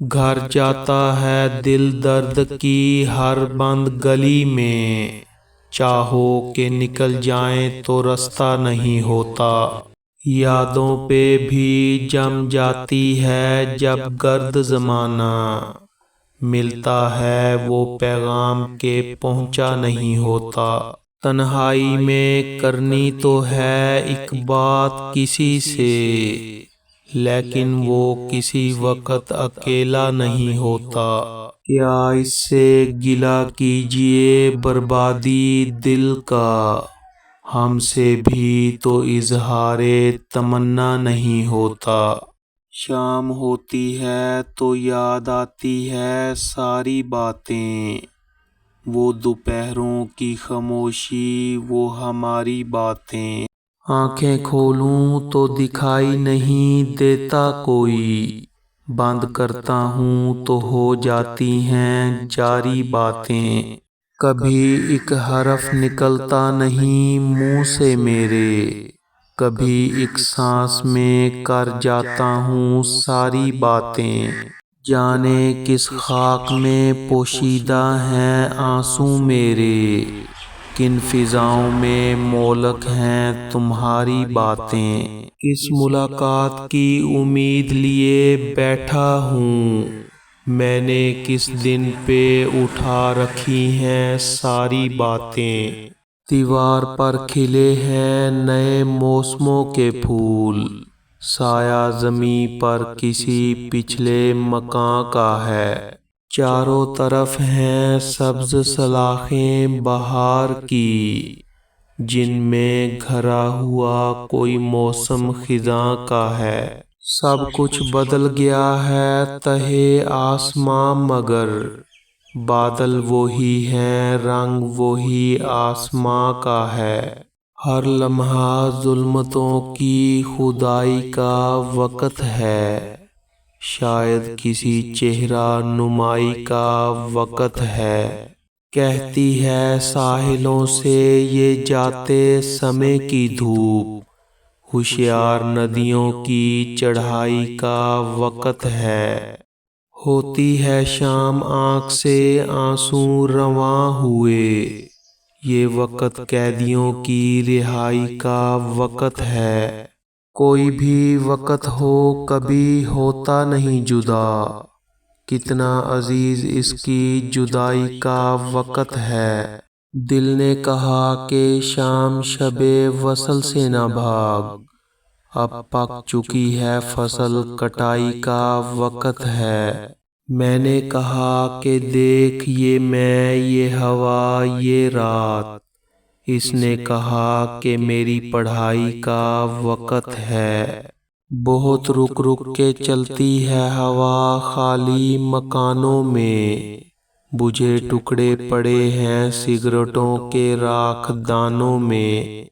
گھر جاتا ہے دل درد کی ہر بند گلی میں، چاہو کہ نکل جائیں تو رستہ نہیں ہوتا۔ یادوں پہ بھی جم جاتی ہے جب گرد زمانہ، ملتا ہے وہ پیغام کہ پہنچا نہیں ہوتا۔ تنہائی میں کرنی تو ہے ایک بات کسی سے، لیکن وہ کسی وقت اکیلا نہیں ہوتا۔ کیا اس سے گلہ کیجیے بربادی دل کا، ہم سے بھی تو اظہار تمنا نہیں ہوتا۔ شام ہوتی ہے تو یاد آتی ہے ساری باتیں، وہ دوپہروں کی خاموشی، وہ ہماری باتیں۔ آنکھیں کھولوں تو دکھائی نہیں دیتا کوئی، بند کرتا ہوں تو ہو جاتی ہیں جاری باتیں۔ کبھی ایک حرف نکلتا نہیں منہ سے میرے، کبھی ایک سانس میں کر جاتا ہوں ساری باتیں۔ جانے کس خاک میں پوشیدہ ہیں آنسو میرے، کن فضاؤں میں مولک ہیں تمہاری باتیں۔ کس ملاقات کی امید لیے بیٹھا ہوں میں نے، کس دن پہ اٹھا رکھی ہیں ساری باتیں۔ دیوار پر کھلے ہیں نئے موسموں کے پھول، سایہ زمیں پر کسی پچھلے مکاں کا ہے۔ چاروں طرف ہیں سبز سلاخیں بہار کی، جن میں گھرا ہوا کوئی موسم خزاں کا ہے۔ سب کچھ بدل گیا ہے تہے آسماں مگر، بادل وہی ہیں رنگ وہی آسماں کا ہے۔ ہر لمحہ ظلمتوں کی کھدائی کا وقت ہے، شاید کسی چہرہ نمائی کا وقت ہے۔ کہتی ہے ساحلوں سے یہ جاتے سمے کی دھوپ، ہوشیار ندیوں کی چڑھائی کا وقت ہے۔ ہوتی ہے شام آنکھ سے آنسو رواں ہوئے، یہ وقت قیدیوں کی رہائی کا وقت ہے۔ کوئی بھی وقت ہو کبھی ہوتا نہیں جدا، کتنا عزیز اس کی جدائی کا وقت ہے۔ دل نے کہا کہ شام شب وصل سے نہ بھاگ، اب پک چکی ہے فصل کٹائی کا وقت ہے۔ میں نے کہا کہ دیکھ یہ میں یہ ہوا یہ رات، اس نے کہا کہ میری پڑھائی کا وقت ہے۔ بہت رک رک کے چلتی ہے ہوا خالی مکانوں میں، بجھے ٹکڑے پڑے ہیں سگریٹوں کے راکھ دانوں میں۔